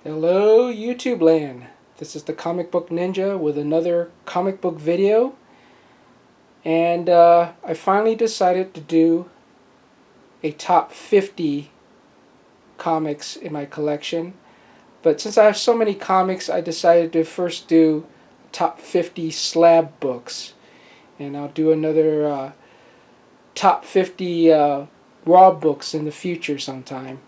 Hello YouTube land. This is the Comic Book Ninja with another comic book video, and I finally decided to do a top 50 comics in my collection. But since I have so many comics, I decided to first do top 50 slab books, and I'll do another top 50 raw books in the future sometime.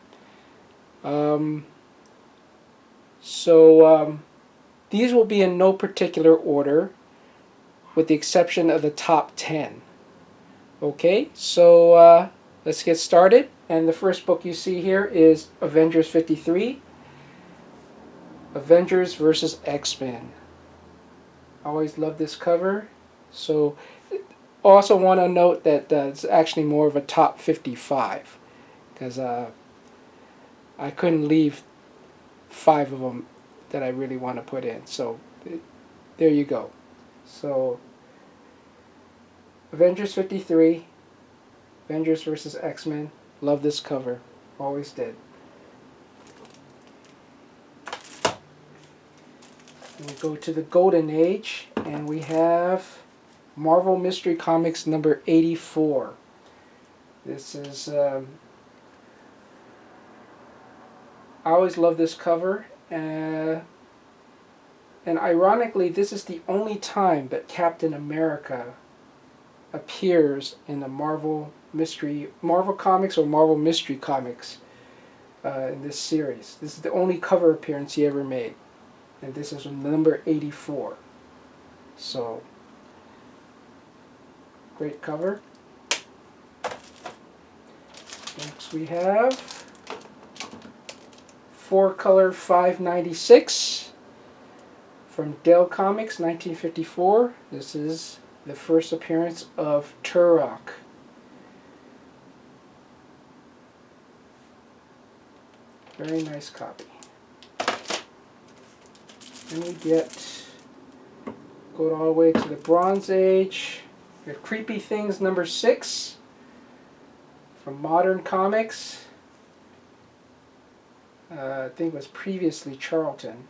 These will be in no particular order, with the exception of the top 10. Okay, so let's get started. And the first book you see here is Avengers 53, Avengers versus X-Men. I always love this cover. So also want to note that it's actually more of a top 55, because I couldn't leave 5 of them that I really want to put in. So there you go. So Avengers 53, Avengers vs. X-Men. Love this cover. Always did. We go to the Golden Age, and we have Marvel Mystery Comics number 84. This is I always love this cover, and ironically, this is the only time that Captain America appears in the Marvel Comics or Marvel Mystery Comics in this series. This is the only cover appearance he ever made, and this is number 84. So great cover. Next we have 4-color 596 from Dell Comics, 1954. This is the first appearance of Turok. Very nice copy. Then we go all the way to the Bronze Age. We have Creepy Things number 6 from Modern Comics. I think it was previously Charlton,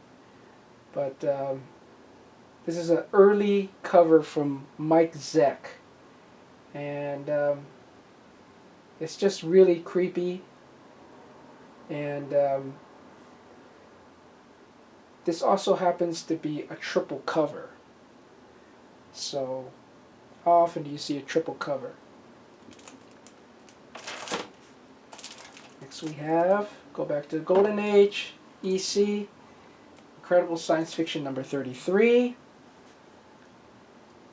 but this is an early cover from Mike Zeck, and it's just really creepy, and this also happens to be a triple cover. So how often do you see a triple cover? Next we have, go back to the Golden Age, EC, Incredible Science Fiction number 33.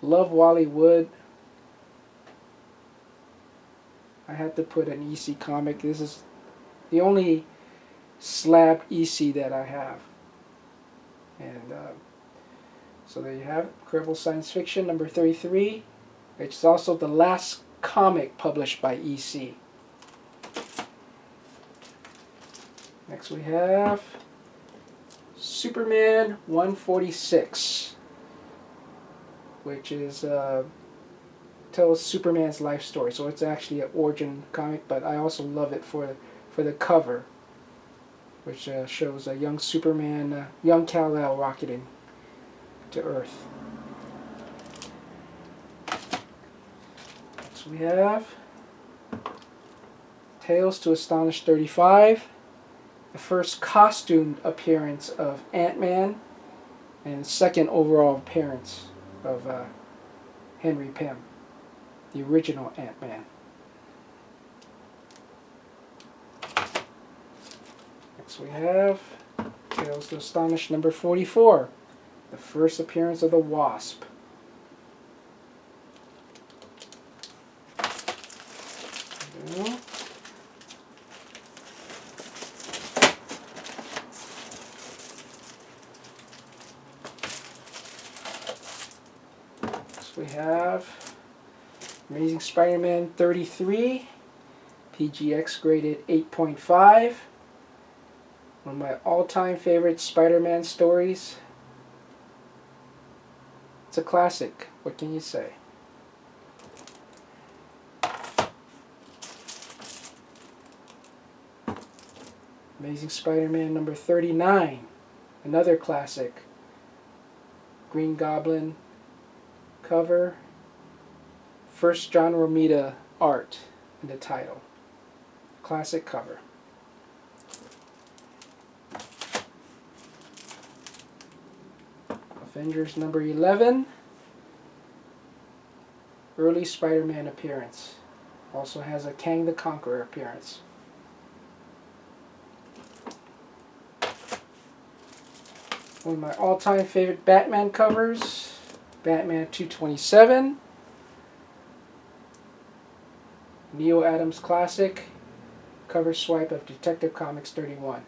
Love Wally Wood. I had to put an EC comic. This is the only slab EC that I have. And so there you have it, Incredible Science Fiction number 33, which is also the last comic published by EC. Next we have Superman 146, which is tells Superman's life story. So it's actually an origin comic, but I also love it for the cover, which shows a young Superman, young Kal-El rocketing to Earth. Next we have Tales to Astonish 35. The first costume appearance of Ant-Man, and the second overall appearance of Henry Pym, the original Ant-Man. Next we have Tales to Astonish number 44, the first appearance of the Wasp. We have Amazing Spider-Man 33, PGX graded 8.5. One of my all-time favorite Spider-Man stories. It's a classic. What can you say? Amazing Spider-Man number 39, another classic. Green Goblin cover, first John Romita art in the title. Classic cover. Avengers number 11, early Spider-Man appearance. Also has a Kang the Conqueror appearance. One of my all-time favorite Batman covers, Batman 227, Neil Adams classic, cover swipe of Detective Comics 31.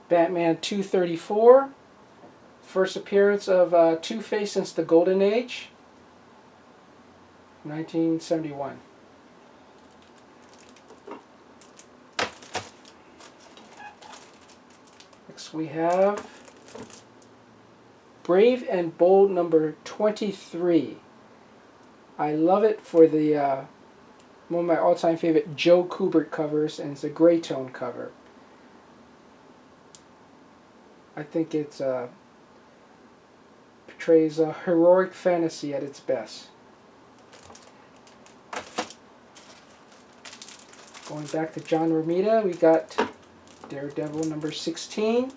Batman 234, first appearance of Two-Face since the Golden Age, 1971. Next we have Brave and Bold number 23. I love it for the one of my all-time favorite Joe Kubert covers, and it's a gray tone cover. I think it portrays a heroic fantasy at its best. Going back to John Romita, we got Daredevil number 16,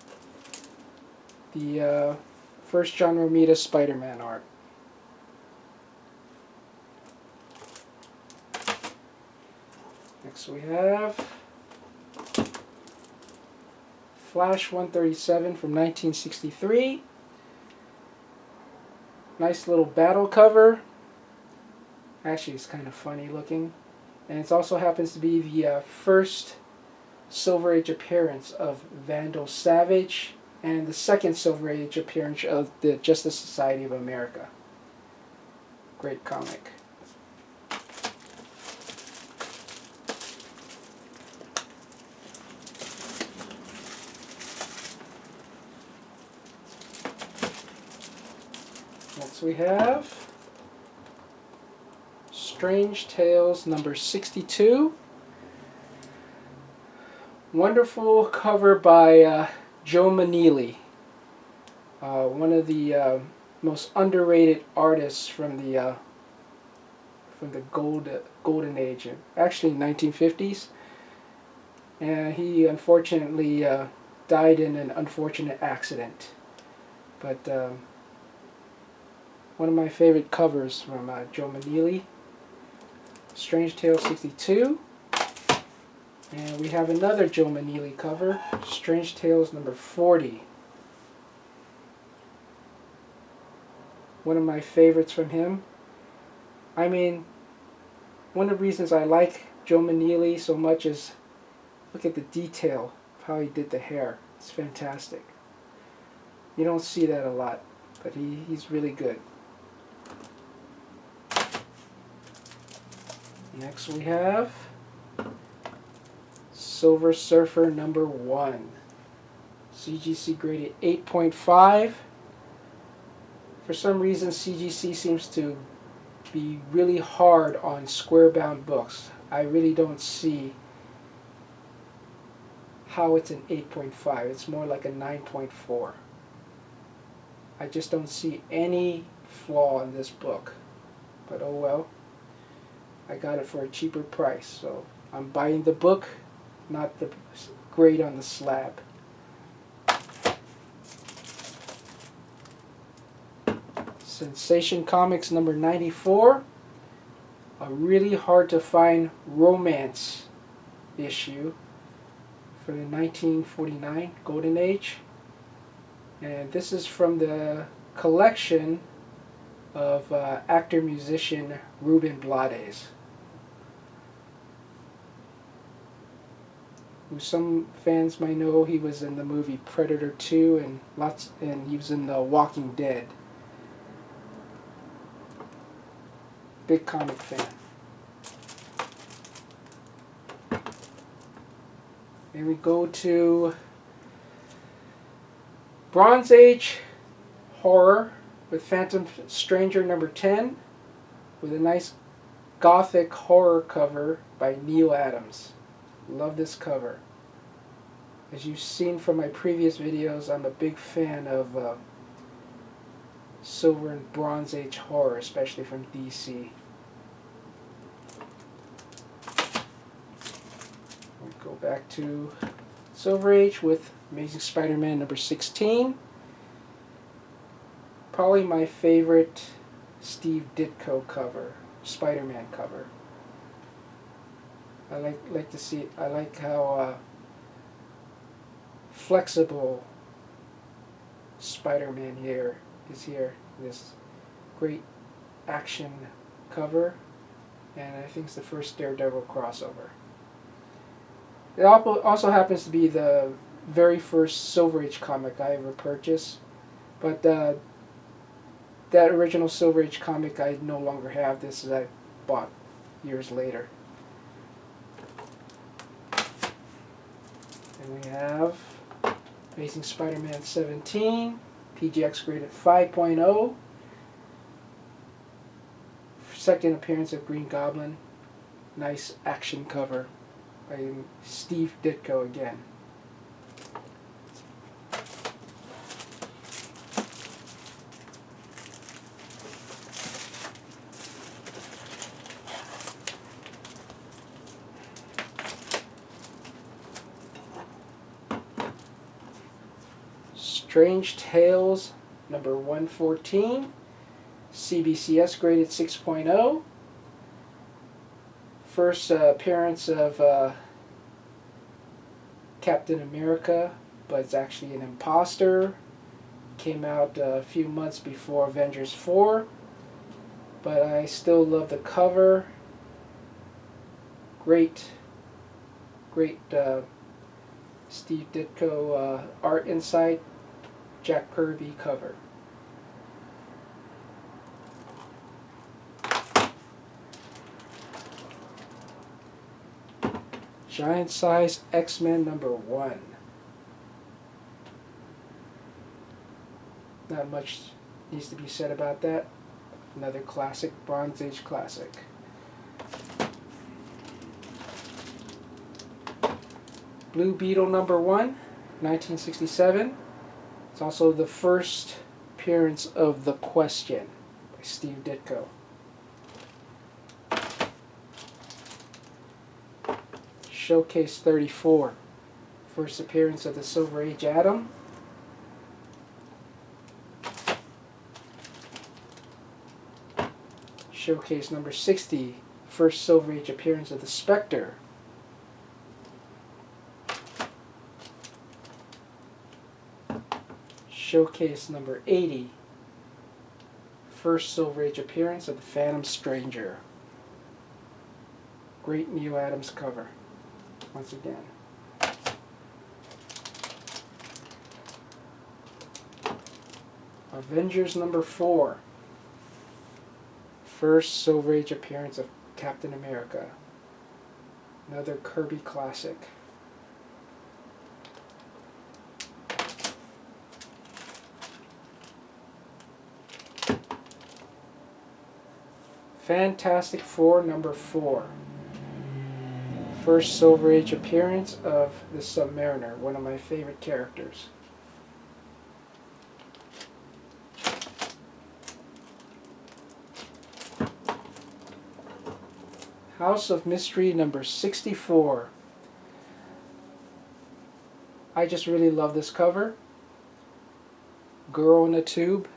the first John Romita Spider-Man art. Next we have Flash 137 from 1963. Nice little battle cover. Actually, it's kind of funny looking. And it also happens to be the first Silver Age appearance of Vandal Savage and the second Silver Age appearance of the Justice Society of America. Great comic. Next we have Strange Tales number 62. Wonderful cover by Joe Maneely, one of the most underrated artists from the Golden Age, actually 1950s. And he unfortunately died in an unfortunate accident. But one of my favorite covers from Joe Maneely, Strange Tales 62. And we have another Joe Maneely cover, Strange Tales number 40. One of my favorites from him. I mean, one of the reasons I like Joe Maneely so much is look at the detail of how he did the hair. It's fantastic. You don't see that a lot, but he's really good. Next we have Silver Surfer number 1. CGC graded 8.5. For some reason, CGC seems to be really hard on square-bound books. I really don't see how it's an 8.5. It's more like a 9.4. I just don't see any flaw in this book. But oh well. I got it for a cheaper price, so I'm buying the book, not the grade on the slab. Sensation Comics number 94. A really hard to find romance issue for the 1949 Golden Age. And this is from the collection of actor-musician Ruben Blades, who some fans might know. He was in the movie Predator 2 and he was in The Walking Dead. Big comic fan. Then we go to Bronze Age horror with Phantom Stranger number 10, with a nice gothic horror cover by Neil Adams. Love this cover. As you've seen from my previous videos, I'm a big fan of Silver and Bronze Age horror, especially from DC. We'll go back to Silver Age with Amazing Spider-Man number 16. Probably my favorite Steve Ditko cover, Spider-Man cover. I like to see. I like how flexible Spider-Man is here. This great action cover, and I think it's the first Daredevil crossover. It also happens to be the very first Silver Age comic I ever purchased, but that original Silver Age comic I no longer have. This is I bought years later. And we have Amazing Spider-Man 17, PGX graded 5.0. Second appearance of Green Goblin. Nice action cover by Steve Ditko again. Strange Tales number 114, CBCS graded 6.0. First appearance of Captain America, but it's actually an imposter. Came out a few months before Avengers 4, but I still love the cover. Great Steve Ditko art insight. Jack Kirby cover. Giant Size X-Men number 1. Not much needs to be said about that. Another classic, Bronze Age classic. Blue Beetle number 1, 1967. It's also the first appearance of The Question by Steve Ditko. Showcase 34. First appearance of the Silver Age Atom. Showcase number 60. First Silver Age appearance of the Spectre. Showcase number 80. First Silver Age appearance of the Phantom Stranger. Great Neil Adams cover, once again. Avengers number 4. First Silver Age appearance of Captain America. Another Kirby classic. Fantastic Four number 4. First Silver Age appearance of the Submariner, one of my favorite characters. House of Mystery number 64. I just really love this cover. Girl in a tube.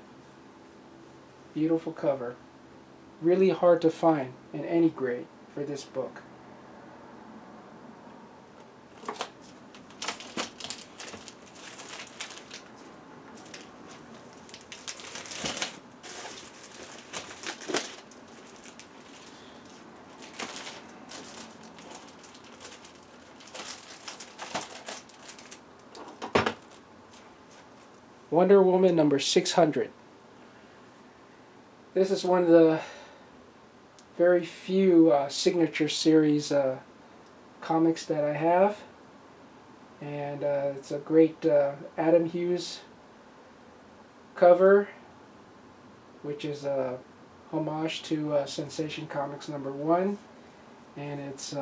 Beautiful cover. Really hard to find in any grade for this book. Wonder Woman number 600. This is one of the very few signature series comics that I have, and it's a great Adam Hughes cover, which is homage to Sensation Comics #1, and it's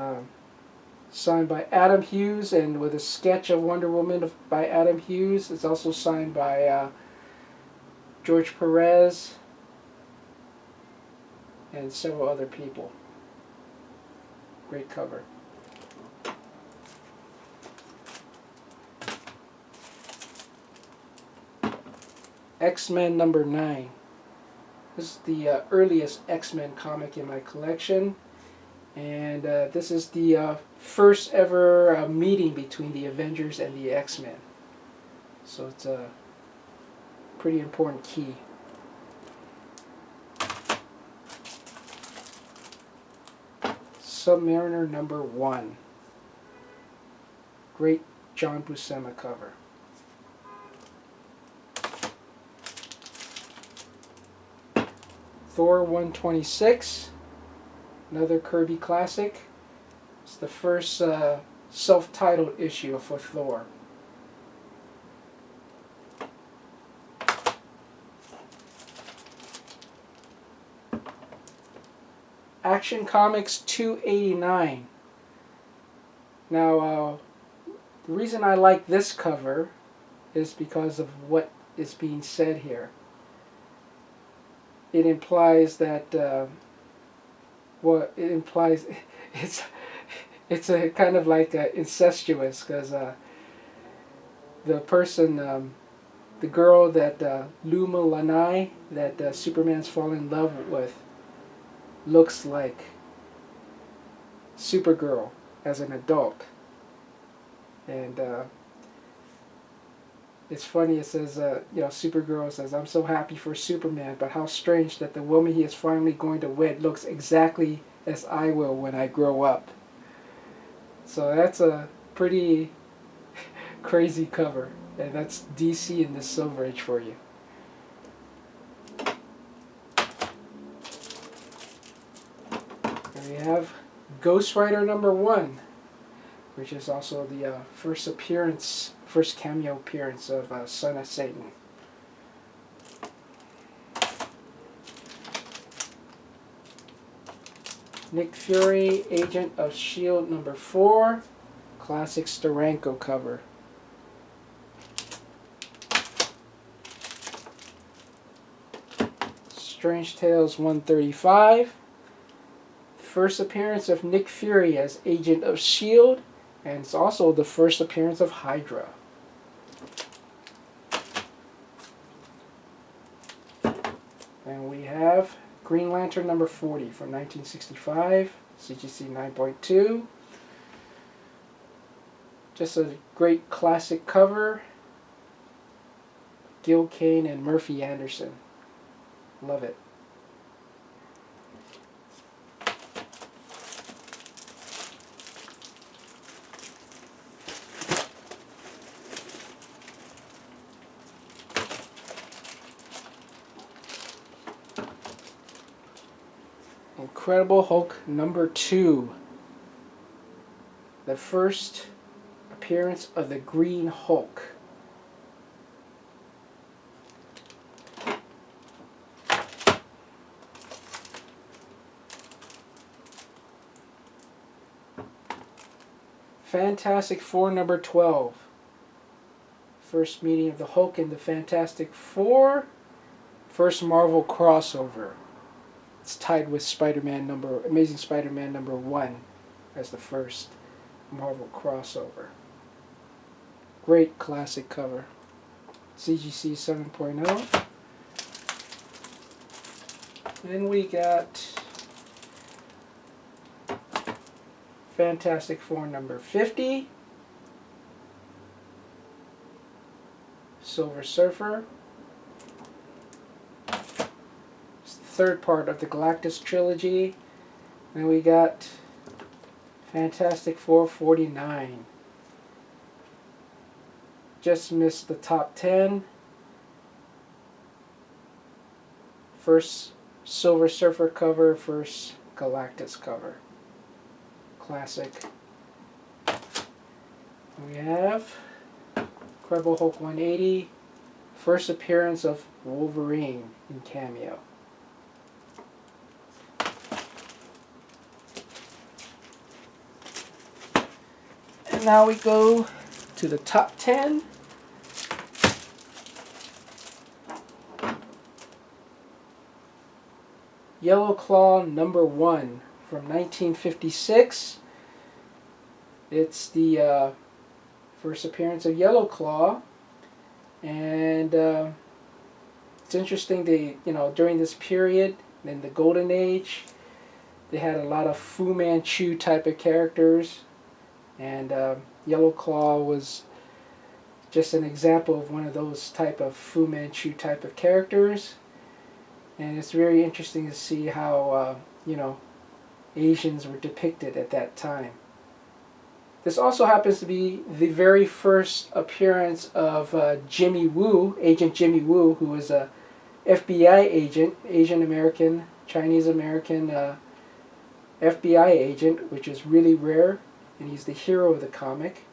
signed by Adam Hughes, and with a sketch of Wonder Woman by Adam Hughes. It's also signed by George Perez and several other people. Great cover. X-Men #9. This is the earliest X-Men comic in my collection, and this is the first ever meeting between the Avengers and the X-Men. So it's a pretty important key. Submariner #1. Great John Buscema cover. Thor 126, another Kirby classic. It's the first self-titled issue for Thor. Action Comics 289. Now, the reason I like this cover is because of what is being said here. It implies that, it implies it's a kind of like incestuous, because the person, the girl that Luma Lanai, that Superman's fallen in love with, looks like Supergirl as an adult. And it's funny, it says, Supergirl says, "I'm so happy for Superman, but how strange that the woman he is finally going to wed looks exactly as I will when I grow up." So that's a pretty crazy cover, and that's DC in the Silver Age for you. There we have Ghost Rider #1, which is also the first cameo appearance of Son of Satan. Nick Fury, Agent of S.H.I.E.L.D. #4, classic Steranko cover. Strange Tales 135, first appearance of Nick Fury as Agent of S.H.I.E.L.D., and it's also the first appearance of Hydra. And we have Green Lantern #40 from 1965, CGC 9.2. Just a great classic cover. Gil Kane and Murphy Anderson. Love it. Incredible Hulk #2. The first appearance of the Green Hulk. Fantastic Four #12. First meeting of the Hulk and the Fantastic Four. First Marvel crossover. It's tied with Amazing Spider-Man #1 as the first Marvel crossover. Great classic cover. CGC 7.0. Then we got Fantastic Four #50. Silver Surfer. It's the third part of the Galactus trilogy. Then we got Fantastic Four 49. Just missed the top 10. First Silver Surfer cover, first Galactus cover. Classic. We have Incredible Hulk 180. First appearance of Wolverine in cameo. now we go to the top 10. Yellow Claw #1 from 1956. It's the first appearance of Yellow Claw, and it's interesting. During this period in the Golden Age, they had a lot of Fu Manchu type of characters, and Yellow Claw was just an example of one of those type of Fu Manchu type of characters. And it's very interesting to see how Asians were depicted at that time. This also happens to be the very first appearance of Jimmy Woo, Agent Jimmy Woo, who was a FBI agent, Asian American, Chinese American FBI agent, which is really rare, and he's the hero of the comic.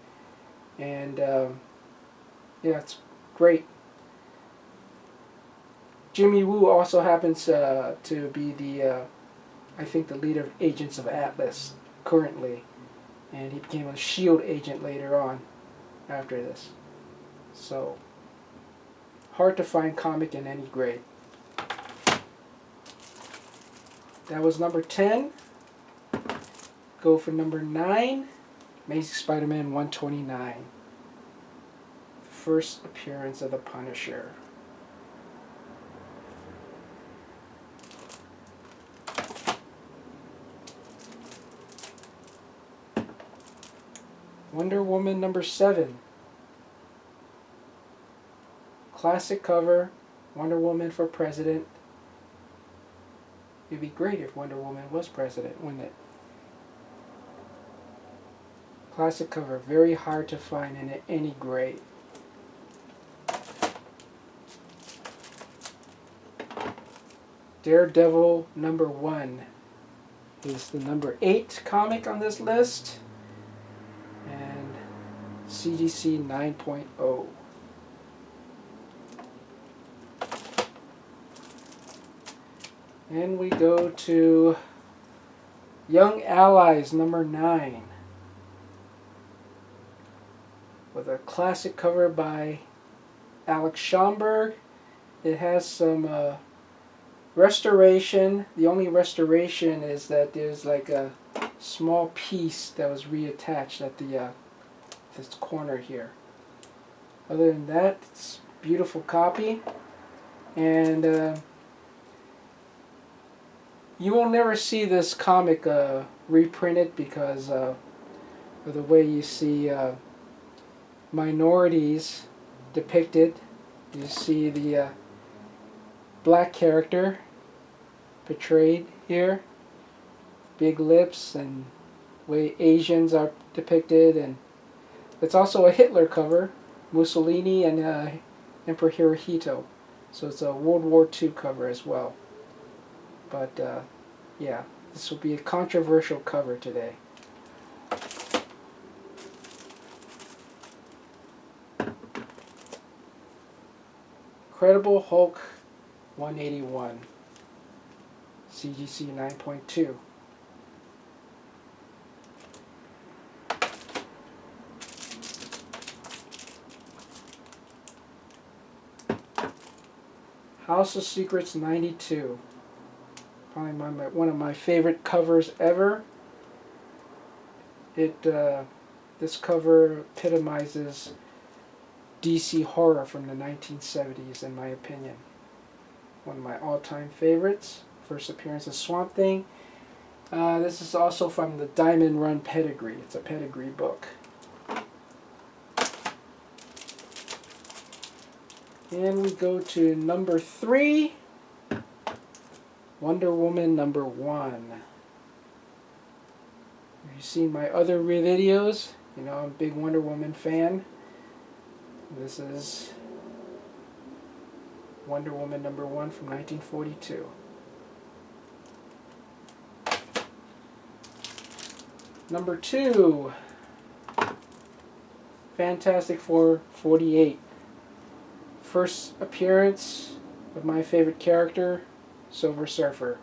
And yeah, it's great. Jimmy Woo also happens to be the, I think, the leader of Agents of Atlas currently. And he became a SHIELD agent later on after this. So, hard to find comic in any grade. That was number 10. Go for number 9. Amazing Spider-Man 129. First appearance of the Punisher. Wonder Woman #7. Classic cover, Wonder Woman for president. It'd be great if Wonder Woman was president, wouldn't it? Classic cover, very hard to find in any grade. Daredevil #1 is the number 8 comic on this list. And CGC 9.0. And we go to Young Allies #9 with a classic cover by Alex Schomburg. It has some restoration. The only restoration is that there's like a small piece that was reattached at the this corner here. Other than that, it's a beautiful copy, and you will never see this comic reprinted because of the way you see minorities depicted. You see the black character portrayed here, big lips, and way Asians are depicted, and it's also a Hitler cover, Mussolini and Emperor Hirohito, so it's a World War II cover as well. But yeah, this will be a controversial cover today. Incredible Hulk 181, CGC 9.2. House of Secrets 92. Probably one of my favorite covers ever. This cover epitomizes DC horror from the 1970s, in my opinion. One of my all-time favorites. First appearance of Swamp Thing. This is also from the Diamond Run Pedigree. It's a pedigree book. And we go to number 3, Wonder Woman #1. If you've seen my other videos, you know I'm a big Wonder Woman fan. This is Wonder Woman #1 from 1942. Number 2, Fantastic Four 48. First appearance of my favorite character, Silver Surfer,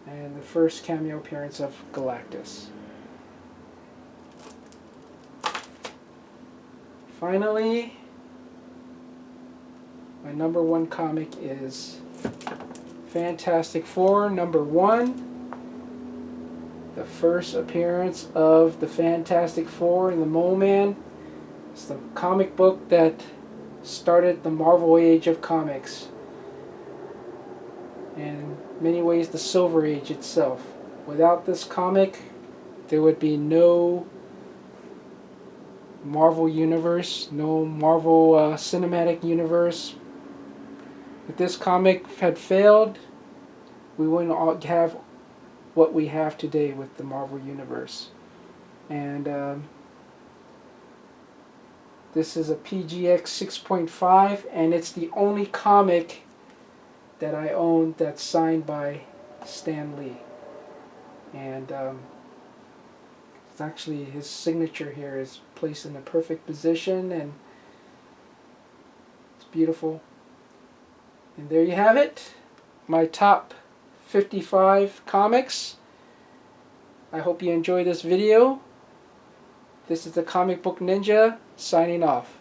and the first cameo appearance of Galactus. finally, my number one comic is Fantastic Four #1. The first appearance of the Fantastic Four and the Mole Man. It's the comic book that started the Marvel Age of comics. And in many ways the Silver Age itself. Without this comic, there would be no Marvel Universe, no Marvel Cinematic Universe. If this comic had failed, we wouldn't have what we have today with the Marvel Universe. And this is a PGX 6.5, and it's the only comic that I own that's signed by Stan Lee. And it's actually, his signature here is placed in the perfect position, and it's beautiful. And there you have it, my top 55 comics. I hope you enjoyed this video. This is the Comic Book Ninja signing off.